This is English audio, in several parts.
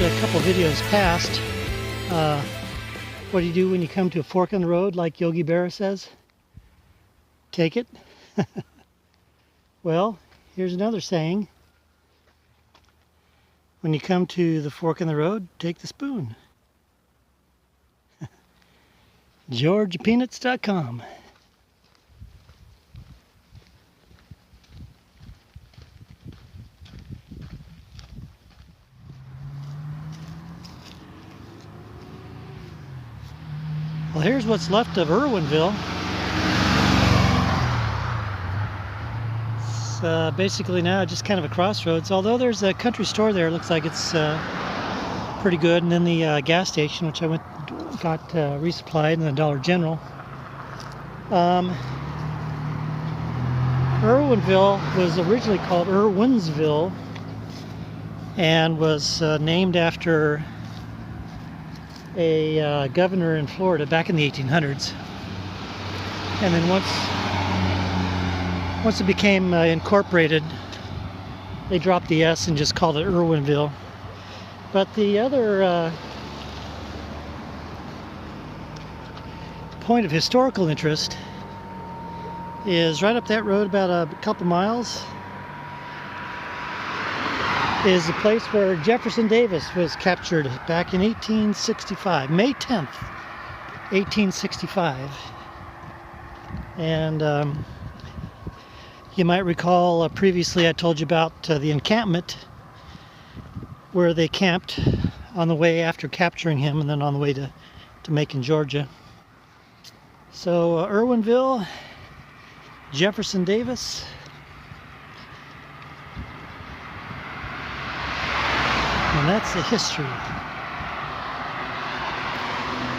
a couple videos past, what do you do when you come to a fork in the road, like Yogi Berra says? Take it. Well, here's another saying. When you come to the fork in the road, take the spoon. GeorgiaPeanuts.com. Well, here's what's left of Irwinville. It's basically now just kind of a crossroads. Although there's a country store there, it looks like it's pretty good. And then the gas station, which I got resupplied, and the Dollar General. Irwinville was originally called Irwinsville and was named after a governor in Florida back in the 1800s. And then once it became incorporated, they dropped the S and just called it Irwinville. But the other point of historical interest is right up that road about a couple miles is the place where Jefferson Davis was captured back in 1865, May 10th, 1865. And you might recall previously I told you about the encampment where they camped on the way after capturing him and then on the way to Macon, Georgia. So Irwinville, Jefferson Davis. And that's the history.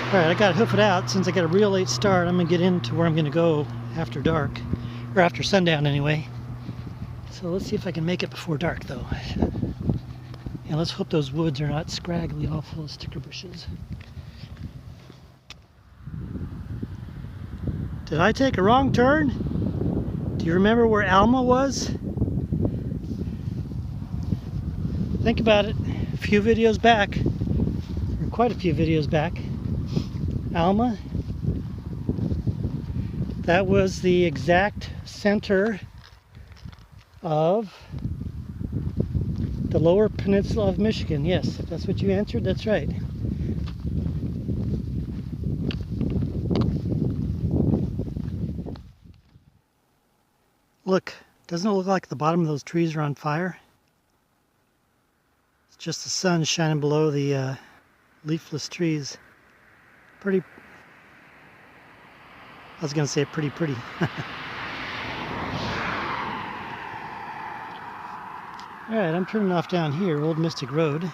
Alright, I gotta hoof it out. Since I got a real late start, I'm gonna get into where I'm gonna go after dark. Or after sundown anyway. So let's see if I can make it before dark though. And let's hope those woods are not scraggly, all full of sticker bushes. Did I take a wrong turn? Do you remember where Alma was? Think about it. A few videos back, or quite a few videos back, Alma, that was the exact center of the lower peninsula of Michigan. Yes, if that's what you answered, that's right. Look, doesn't it look like the bottom of those trees are on fire? It's just the sun shining below the leafless trees. Pretty, I was going to say pretty. Alright, I'm turning off down here, Old Mystic Road.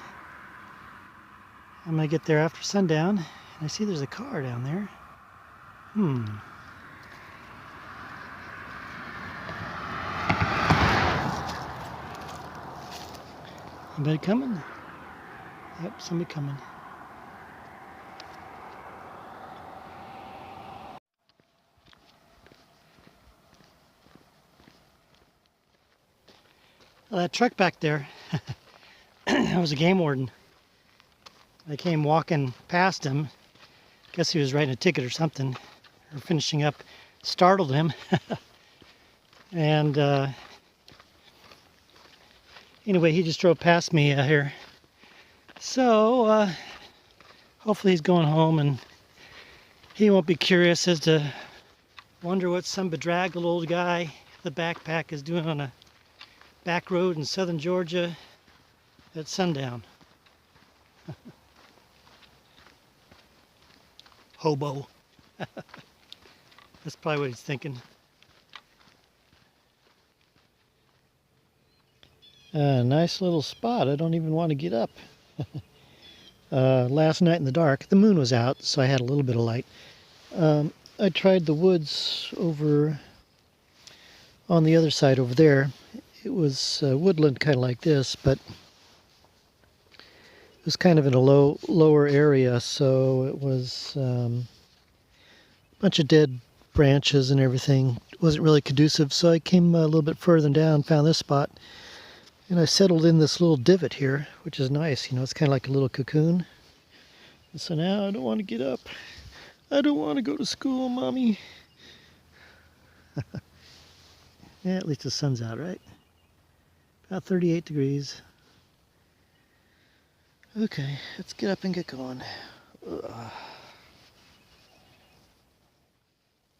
I'm going to get there after sundown. And I see there's a car down there. Anybody coming? Yep, somebody coming. Well, that truck back there, that was a game warden. I came walking past him. Guess he was writing a ticket or something, or finishing up. Startled him. And anyway, he just drove past me here. So hopefully he's going home and he won't be curious as to wonder what some bedraggled old guy with a backpack is doing on a back road in southern Georgia at sundown. Hobo. That's probably what he's thinking. Nice little spot. I don't even want to get up. Last night in the dark, the moon was out, so I had a little bit of light. I tried the woods over on the other side over there. It was woodland kind of like this, but it was kind of in a lower area, so it was a bunch of dead branches and everything. It wasn't really conducive, so I came a little bit further down, found this spot, And I settled in this little divot here, which is nice. You know, it's kind of like a little cocoon. And so now I don't want to get up. I don't want to go to school, Mommy. Yeah, at least the sun's out, right? About 38 degrees. Okay, let's get up and get going. Ugh.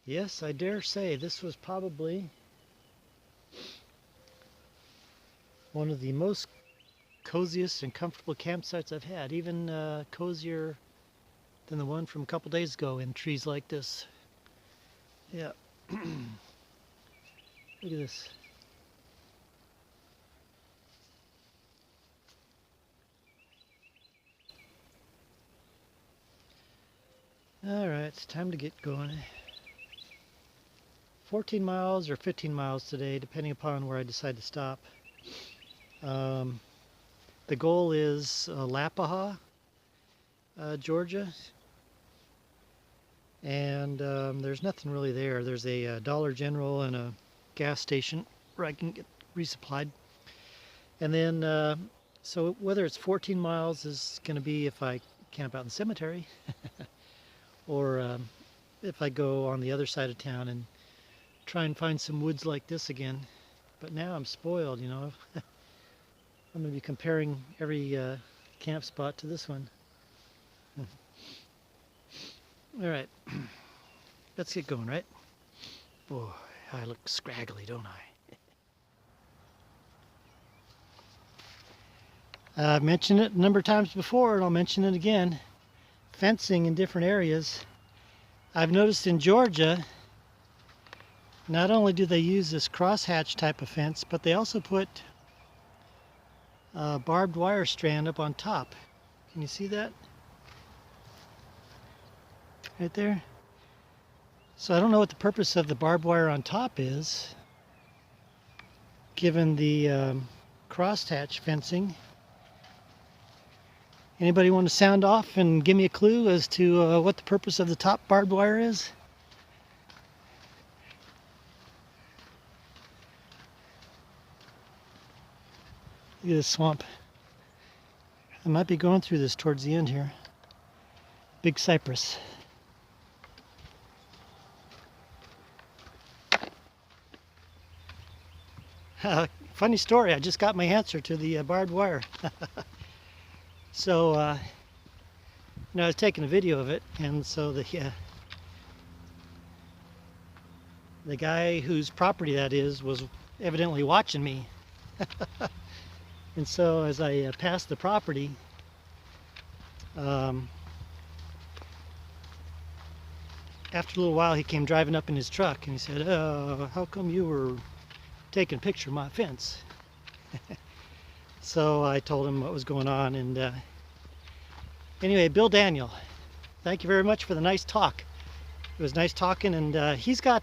Yes, I dare say this was probably one of the most coziest and comfortable campsites I've had, even cozier than the one from a couple days ago in trees like this. Yeah. Look at this. All right, it's time to get going. 14 miles or 15 miles today, depending upon where I decide to stop. The goal is Alapaha, Georgia. And there's nothing really there. There's a Dollar General and a gas station where I can get resupplied. And then, so whether it's 14 miles is going to be if I camp out in the cemetery, or if I go on the other side of town and try and find some woods like this again. But now I'm spoiled, you know. I'm going to be comparing every camp spot to this one. All right, let's get going, right? Oh, I look scraggly, don't I? I've mentioned it a number of times before, and I'll mention it again. Fencing in different areas. I've noticed in Georgia, not only do they use this crosshatch type of fence, but they also put a barbed wire strand up on top. Can you see that? Right there. So I don't know what the purpose of the barbed wire on top is, given the crosshatch fencing. Anybody want to sound off and give me a clue as to what the purpose of the top barbed wire is? Look at this swamp. I might be going through this towards the end here. Big cypress. Funny story, I just got my answer to the barbed wire. So, I was taking a video of it, and so the guy whose property that is was evidently watching me. And so as I passed the property, after a little while he came driving up in his truck and he said, how come you were taking a picture of my fence? So I told him what was going on, and anyway, Bill Daniel, thank you very much for the nice talk. It was nice talking, and he's a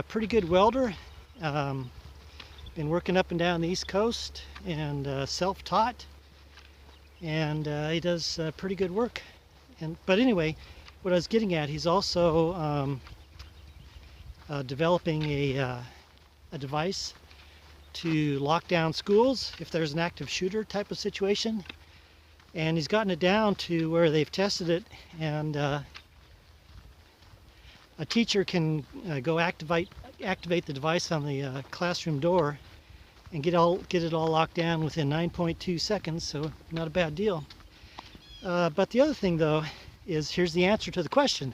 pretty good welder. Been working up and down the East Coast and self-taught, and he does pretty good work. But anyway, what I was getting at, he's also developing a device to lock down schools if there's an active shooter type of situation. And he's gotten it down to where they've tested it, and a teacher can go activate the device on the classroom door and get it all locked down within 9.2 seconds, so not a bad deal. But the other thing, though, is here's the answer to the question.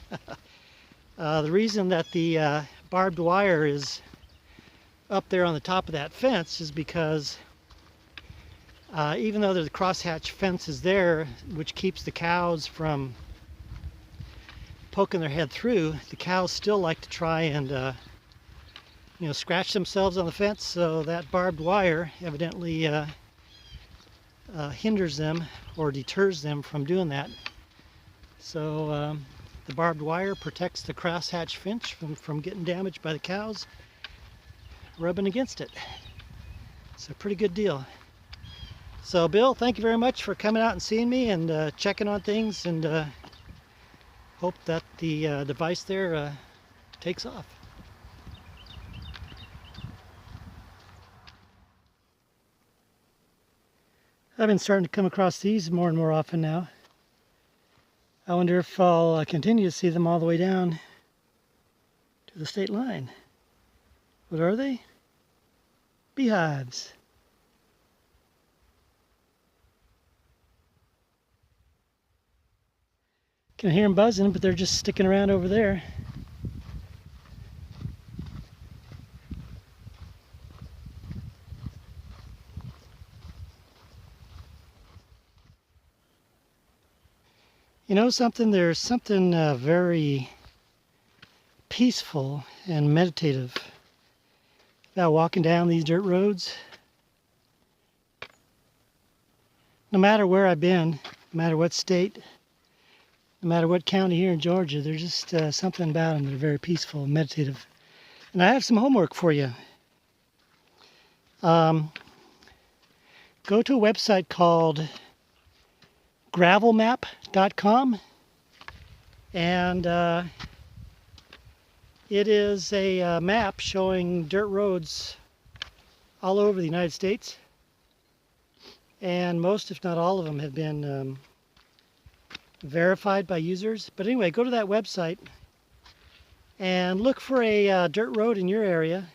The reason that the barbed wire is up there on the top of that fence is because even though the crosshatch fence is there, which keeps the cows from poking their head through, the cows still like to try and scratch themselves on the fence, so that barbed wire evidently hinders them or deters them from doing that. So the barbed wire protects the crosshatch fence from getting damaged by the cows rubbing against it. It's a pretty good deal. So Bill, thank you very much for coming out and seeing me and checking on things, and hope that the device there takes off. I've been starting to come across these more and more often now. I wonder if I'll continue to see them all the way down to the state line. What are they? Beehives. Can hear them buzzing, but they're just sticking around over there. You know something? There's something very peaceful and meditative about walking down these dirt roads. No matter where I've been, no matter what state, no matter what county here in Georgia, there's just something about them that are very peaceful and meditative. And I have some homework for you. Go to a website called gravelmap.com, and it is a map showing dirt roads all over the United States, and most, if not all of them, have been verified by users. But anyway, go to that website and look for a dirt road in your area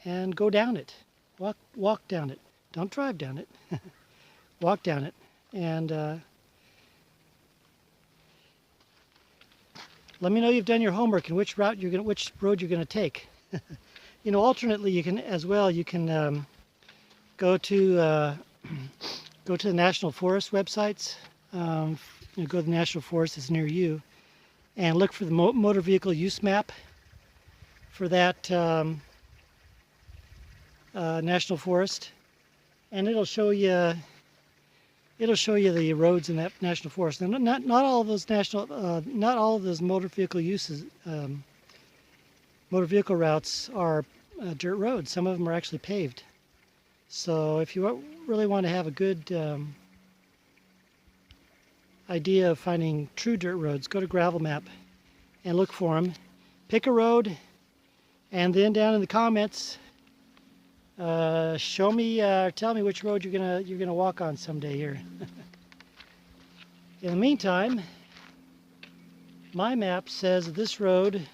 and go down it. Walk down it. Don't drive down it. Walk down it. And let me know you've done your homework and which road you're gonna take. You know, alternately, you can as well. You can go to the National Forest websites. Go to the National Forest that's near you, and look for the motor vehicle use map for that National Forest, and it'll show you the roads in that National Forest. Now, not all of those not all of those motor vehicle routes are dirt roads. Some of them are actually paved. So if you really want to have a good idea of finding true dirt roads, go to Gravel Map and look for them. Pick a road, and then down in the comments, show me, tell me which road you're gonna walk on someday here. In the meantime, my map says that this road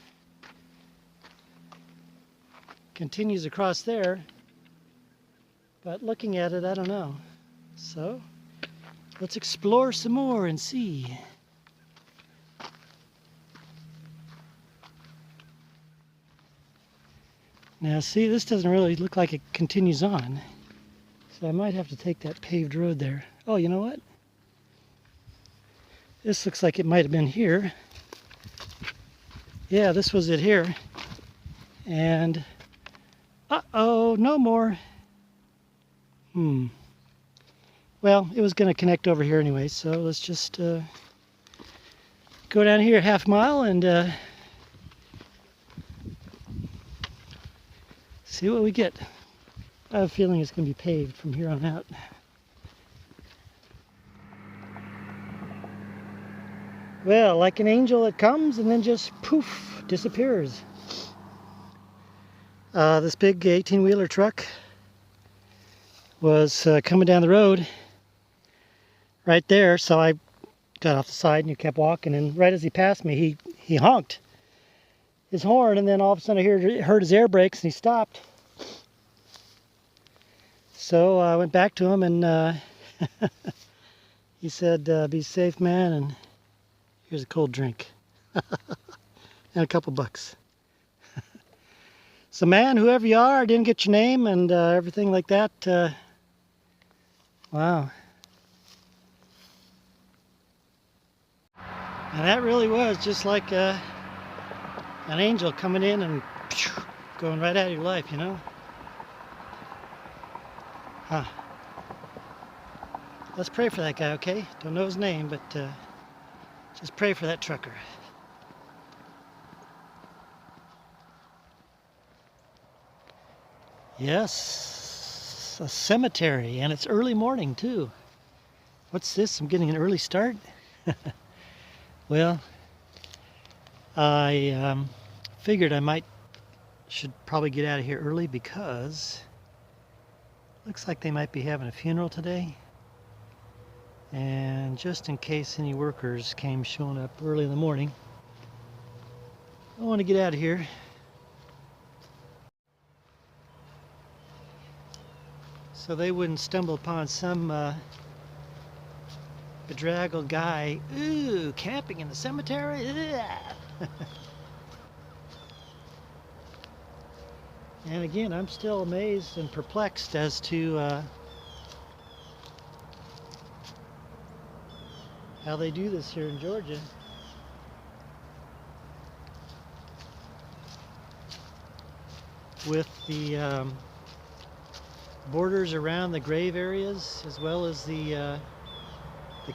continues across there, but looking at it, I don't know. So let's explore some more and see. Now see, this doesn't really look like it continues on. So I might have to take that paved road there. Oh, you know what? This looks like it might have been here. Yeah, this was it here. And, uh-oh, no more. Well, it was going to connect over here anyway, so let's just go down here half mile and see what we get. I have a feeling it's going to be paved from here on out. Well, like an angel, it comes and then just poof, disappears. This big 18-wheeler truck was coming down the road right there, so I got off the side and he kept walking, and right as he passed me, he honked his horn, and then all of a sudden I heard his air brakes and he stopped. So I went back to him and he said, be safe, man, and here's a cold drink and a couple bucks. So man, whoever you are, I didn't get your name and everything like that. Wow. And that really was just like an angel coming in and going right out of your life, you know? Huh. Let's pray for that guy, okay? Don't know his name, but just pray for that trucker. Yes, a cemetery, and it's early morning too. What's this? I'm getting an early start? Well, I figured I should probably get out of here early because looks like they might be having a funeral today. And just in case any workers came showing up early in the morning, I want to get out of here. So they wouldn't stumble upon some bedraggled guy, ooh, camping in the cemetery? And again, I'm still amazed and perplexed as to how they do this here in Georgia. With the borders around the grave areas, as well as the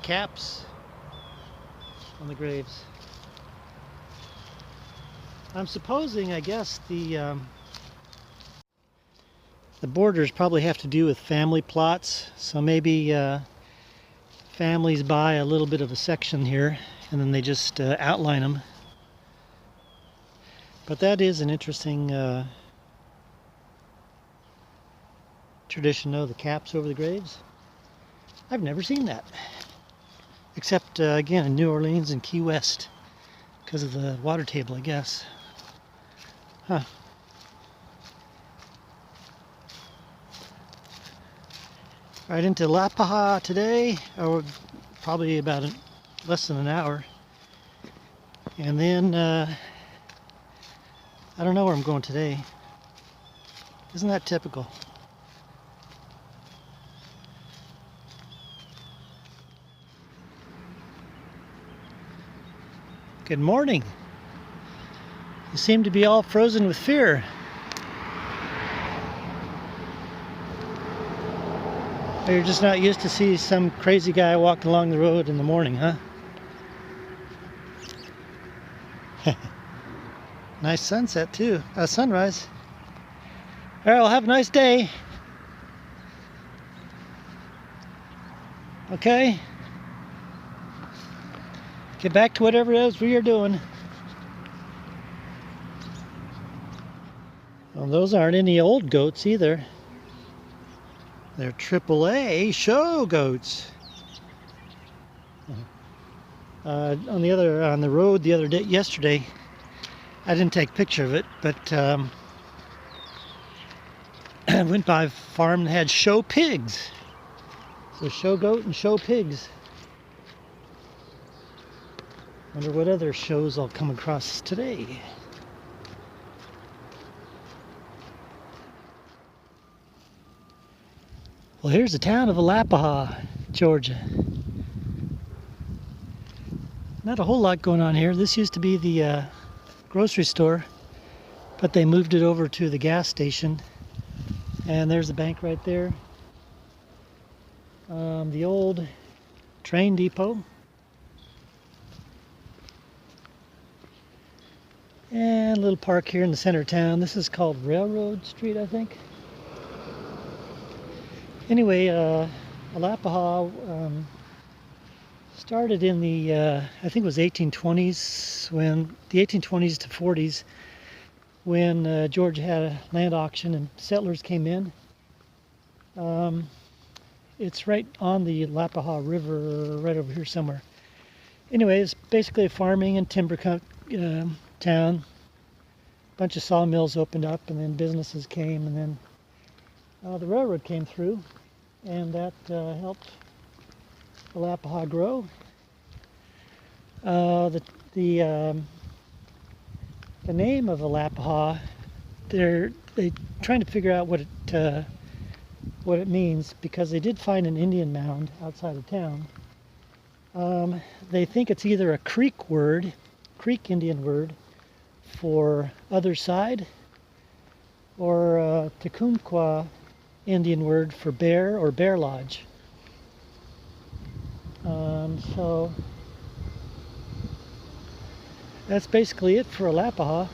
caps on the graves. I'm supposing, I guess, the borders probably have to do with family plots. So maybe families buy a little bit of a section here, and then they just outline them. But that is an interesting tradition, though, the caps over the graves. I've never seen that. Except, again, in New Orleans and Key West, because of the water table, I guess. Huh. Right into Alapaha today, or probably about less than an hour. And then, I don't know where I'm going today. Isn't that typical? Good morning. You seem to be all frozen with fear. Or you're just not used to see some crazy guy walking along the road in the morning, huh? Nice sunset too. Sunrise. All right, well, have a nice day. Okay. Get back to whatever it is we are doing. Well, those aren't any old goats either. They're AAA show goats. On the road the other day, yesterday, I didn't take a picture of it, but I went by a farm that had show pigs. So show goat and show pigs. Wonder what other shows I'll come across today. Well, here's the town of Alapaha, Georgia. Not a whole lot going on here. This used to be the grocery store, but they moved it over to the gas station. And there's the bank right there. The old train depot. And a little park here in the center of town. This is called Railroad Street, I think. Anyway, Alapaha started in the, I think it was 1820s, when the 1820s to 40s, when Georgia had a land auction and settlers came in. It's right on the Alapaha River, right over here somewhere. Anyway, it's basically a farming and timber town. A bunch of sawmills opened up, and then businesses came, and then the railroad came through, and that helped Alapaha grow. The name of Alapaha, they trying to figure out what it means, because they did find an Indian mound outside of town. They think it's either a Creek Indian word for other side, or a Tecumseh Indian word for bear or bear lodge. So that's basically it for Alapaha.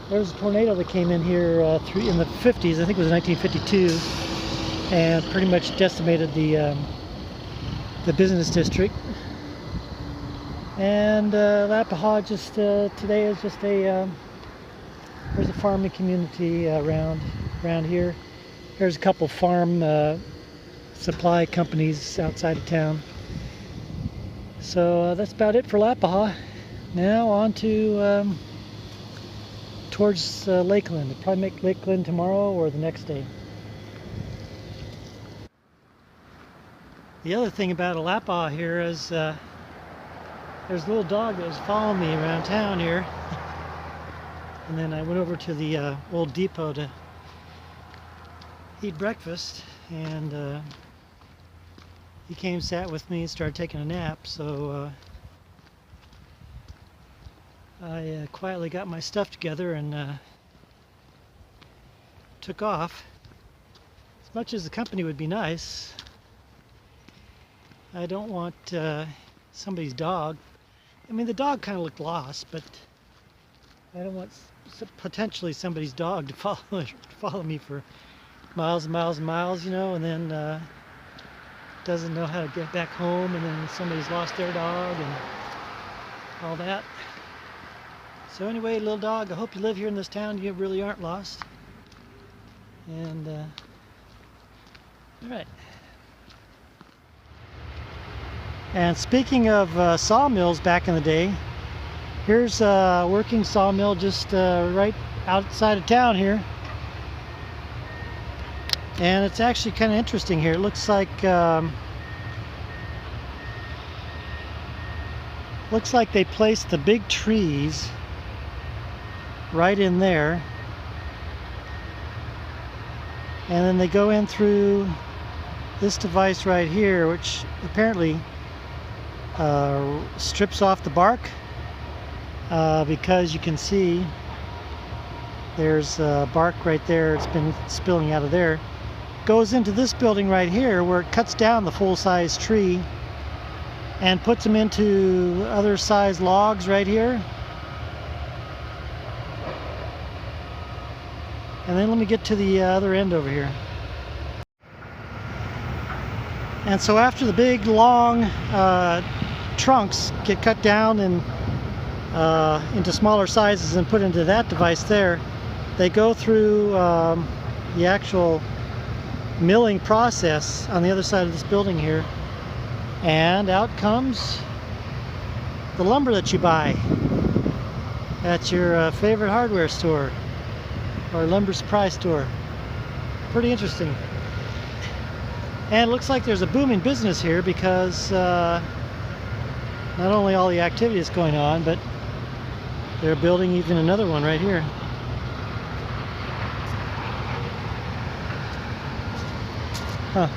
There was a tornado that came in here in the 50s, I think it was 1952, and pretty much decimated the business district. And Alapaha just today is just there's a farming community around here. There's a couple farm supply companies outside of town. So that's about it for Alapaha. Now on to towards Lakeland. I'll probably make Lakeland tomorrow or the next day. The other thing about Alapaha here is there's a little dog that was following me around town here. And then I went over to the old depot to eat breakfast, and he came, sat with me, and started taking a nap. So I quietly got my stuff together and took off. As much as the company would be nice, I don't want somebody's dog. I mean, the dog kind of looked lost, but I don't want potentially somebody's dog to follow me for miles and miles and miles, you know, and then doesn't know how to get back home, and then somebody's lost their dog and all that. So anyway, little dog, I hope you live here in this town. You really aren't lost. And all right. And speaking of sawmills back in the day, here's a working sawmill just right outside of town here. And it's actually kind of interesting here. It looks like they placed the big trees right in there, and then they go in through this device right here, which apparently strips off the bark, because you can see there's bark right there. It's been spilling out of there. Goes into this building right here, where it cuts down the full-size tree and puts them into other size logs right here. And then let me get to the other end over here. And so after the big long trunks get cut down and into smaller sizes and put into that device there, they go through the actual milling process on the other side of this building here, and out comes the lumber that you buy at your favorite hardware store or lumber supply store. Pretty interesting. And it looks like there's a booming business here, because not only all the activity is going on, but they're building even another one right here. Huh.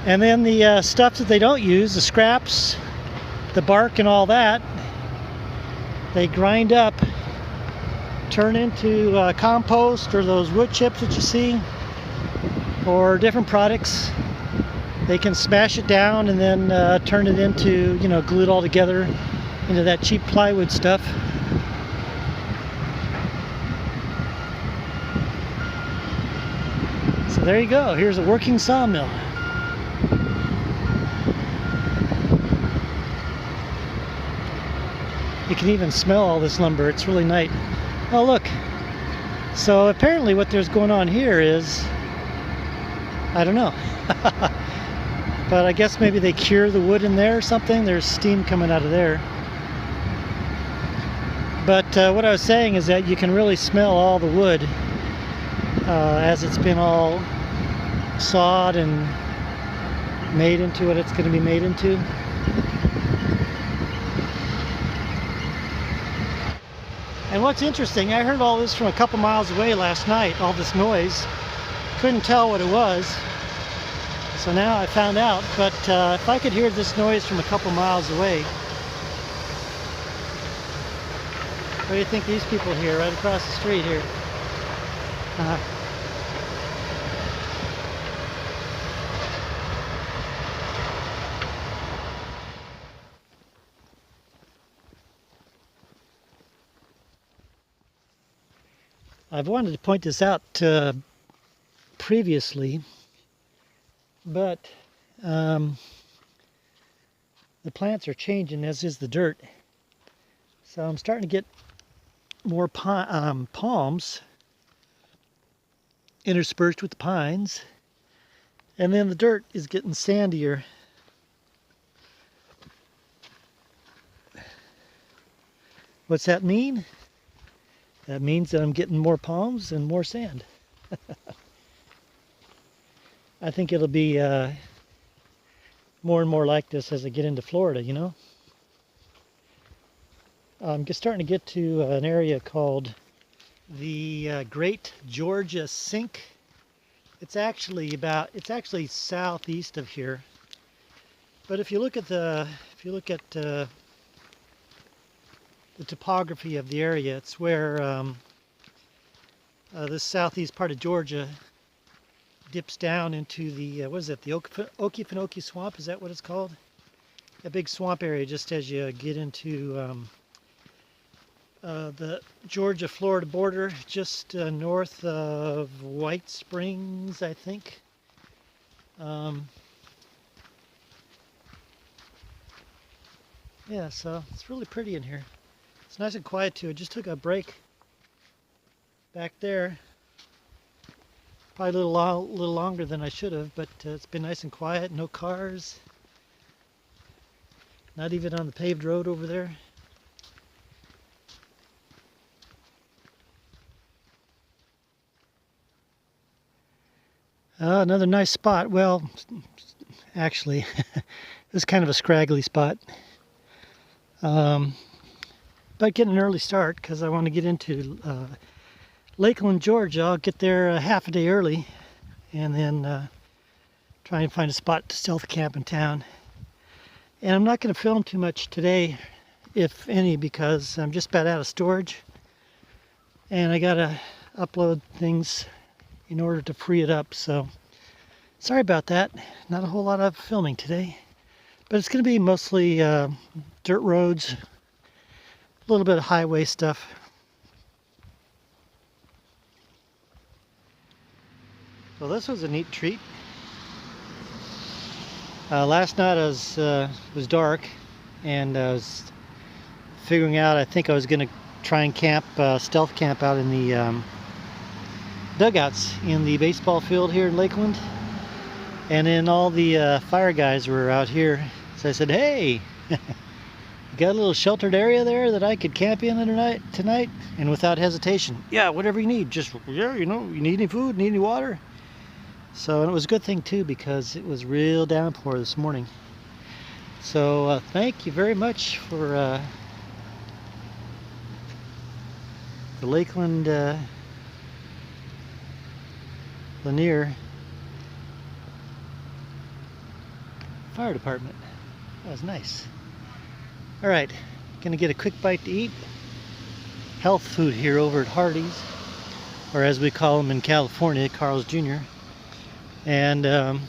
And then the stuff that they don't use, the scraps, the bark and all that, they grind up, turn into compost, or those wood chips that you see, or different products. They can smash it down and then turn it into, you know, glue it all together into that cheap plywood stuff. So there you go. Here's a working sawmill. You can even smell all this lumber. It's really nice. Oh, look. So apparently what there's going on here is, I don't know. But I guess maybe they cure the wood in there or something. There's steam coming out of there. But what I was saying is that you can really smell all the wood as it's been all sawed and made into what it's going to be made into. And what's interesting, I heard all this from a couple miles away last night, all this noise. Couldn't tell what it was. So now I found out, but if I could hear this noise from a couple miles away, what do you think these people hear right across the street here? I've wanted to point this out previously, but the plants are changing, as is the dirt. So I'm starting to get more palms, interspersed with the pines. And then the dirt is getting sandier. What's that mean? That means that I'm getting more palms and more sand. I think it'll be more and more like this as I get into Florida, you know? I'm just starting to get to an area called the Great Georgia Sink. It's actually southeast of here. But if you look at the topography of the area, it's where this southeast part of Georgia dips down into the what is it? The Okefenokee Swamp? Is that what it's called? A big swamp area just as you get into the Georgia-Florida border, just north of White Springs, I think. Yeah, so it's really pretty in here. It's nice and quiet too. I just took a break back there. Probably a little longer than I should have, but it's been nice and quiet. No cars. Not even on the paved road over there. Another nice spot. Well, actually, this is kind of a scraggly spot. But getting an early start because I want to get into Lakeland, Georgia. I'll get there half a day early and then try and find a spot to stealth camp in town. And I'm not going to film too much today, if any, because I'm just about out of storage. And I got to upload things in order to free it up. So sorry about that. Not a whole lot of filming today. But it's going to be mostly dirt roads, a little bit of highway stuff. Well, this was a neat treat. Last night it was dark, and I was figuring out. I think I was going to try and stealth camp out in the dugouts in the baseball field here in Lakeland, and then all the fire guys were out here. So I said, "Hey, you got a little sheltered area there that I could camp in tonight?" And without hesitation, "Yeah, whatever you need. Just yeah, you need any food, need any water." So, and it was a good thing too because it was real downpour this morning. So thank you very much for the Lakeland Lanier Fire Department. That was nice. All right, gonna get a quick bite to eat. Health food here over at Hardee's, or as we call them in California, Carl's Jr. And then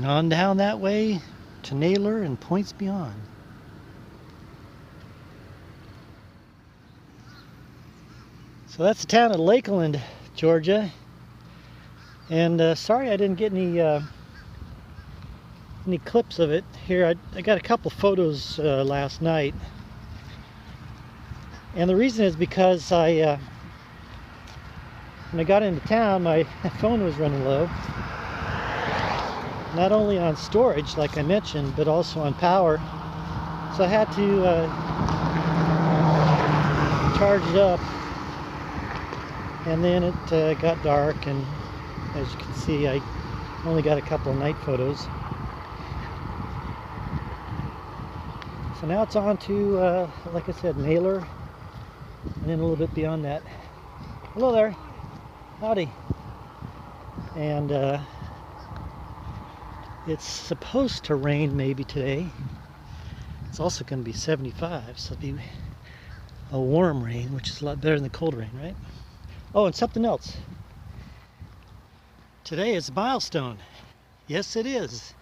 on down that way to Naylor and points beyond. So that's the town of Lakeland, Georgia. And sorry I didn't get any clips of it here. I got a couple photos last night. And the reason is because when I got into town, my phone was running low. Not only on storage, like I mentioned, but also on power. So I had to charge it up. And then it got dark, and as you can see, I only got a couple of night photos. So now it's on to, like I said, Naylor, and then a little bit beyond that. Hello there. Howdy. And it's supposed to rain maybe today. It's also going to be 75, so it'll be a warm rain, which is a lot better than the cold rain, right? Oh, and something else. Today is a milestone. Yes, it is.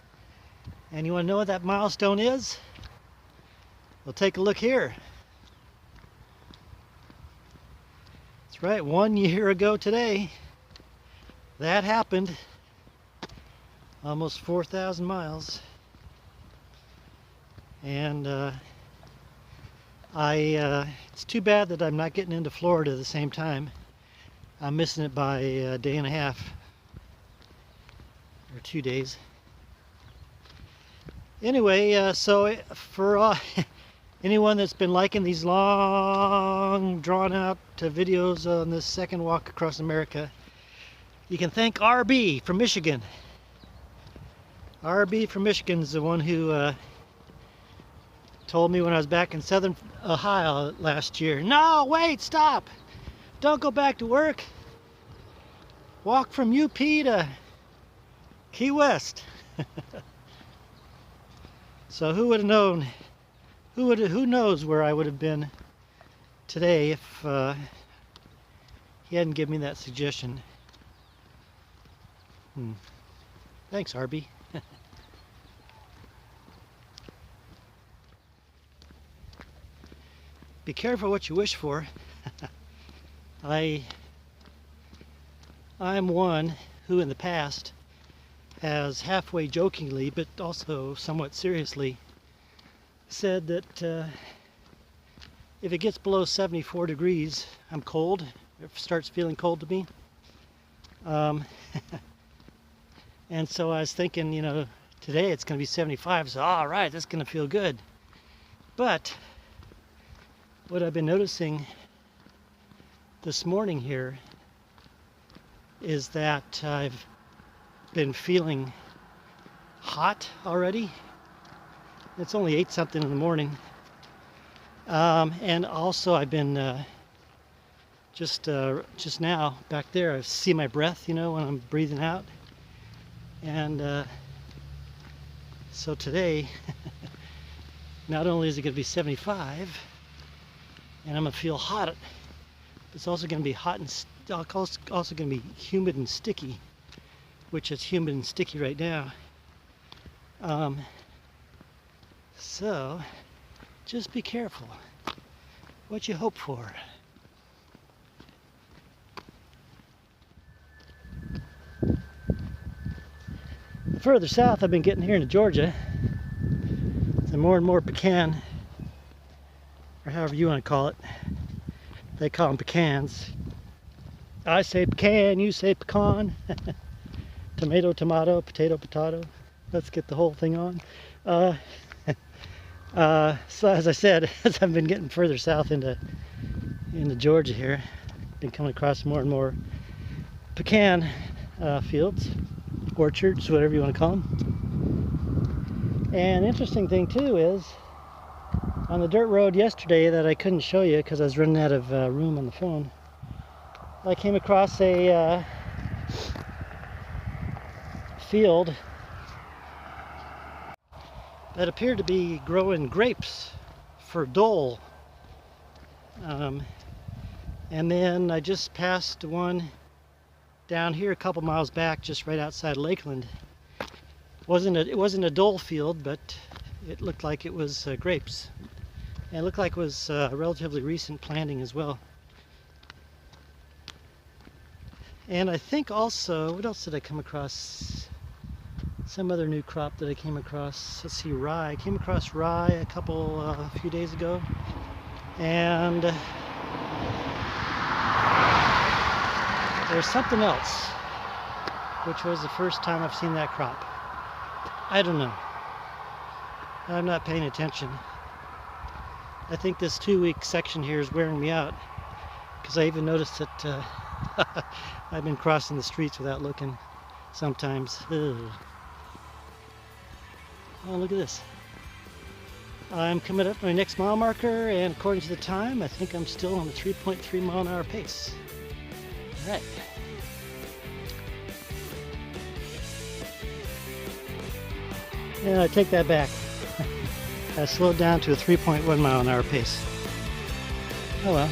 And you want to know what that milestone is? Well, take a look here. That's right, 1 year ago today, that happened. Almost 4,000 miles. And it's too bad that I'm not getting into Florida at the same time. I'm missing it by a day and a half or 2 days. Anyway, so for anyone that's been liking these long, drawn-out videos on this second walk across America, you can thank RB from Michigan. RB from Michigan is the one who told me when I was back in southern Ohio last year, "No, wait, stop! Don't go back to work. Walk from UP to Key West." So who would have known? Who knows where I would have been today if he hadn't given me that suggestion. Thanks, Arby. Be careful what you wish for. I'm one who in the past has halfway jokingly, but also somewhat seriously, said that if it gets below 74 degrees, I'm cold. It starts feeling cold to me. And so I was thinking, you know, today it's going to be 75, so all right, that's going to feel good. But what I've been noticing this morning here is that I've been feeling hot already. It's only 8 something in the morning. And also I've been just now back there, I see my breath, you know, when I'm breathing out. And so today, not only is it going to be 75, and I'm going to feel hot, it's also going to be hot and also going to be humid and sticky, which is humid and sticky right now. So just be careful what you hope for. The further south I've been getting here into Georgia, the more and more pecan, or however you want to call it. They call them pecans. I say pecan, you say pecan. Tomato, tomato, potato, potato. Let's get the whole thing on. So as I said, as I've been getting further south into Georgia here, been coming across more and more pecan fields, orchards, whatever you want to call them. And interesting thing too is, on the dirt road yesterday that I couldn't show you because I was running out of room on the phone, I came across a field that appeared to be growing grapes for dole. And then I just passed one down here a couple miles back, just right outside Lakeland. It wasn't a dole field, but it looked like it was grapes. And it looked like it was a relatively recent planting as well. And I think also, what else did I come across? Some other new crop that I came across. Let's see, rye. I came across rye a few days ago. And there's something else, which was the first time I've seen that crop. I don't know. I'm not paying attention. I think this 2-week section here is wearing me out, because I even noticed that I've been crossing the streets without looking sometimes. Ugh. Oh, look at this. I'm coming up to my next mile marker, and according to the time, I think I'm still on the 3.3 mile an hour pace. All right. Yeah, I take that back. I slowed down to a 3.1 mile an hour pace. Oh well.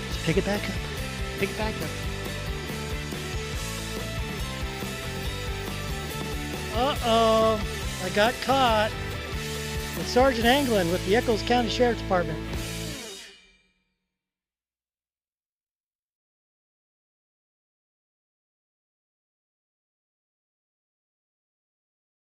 Let's pick it back up. Pick it back up. Uh-oh. I got caught with Sergeant Anglin with the Echoes County Sheriff's Department.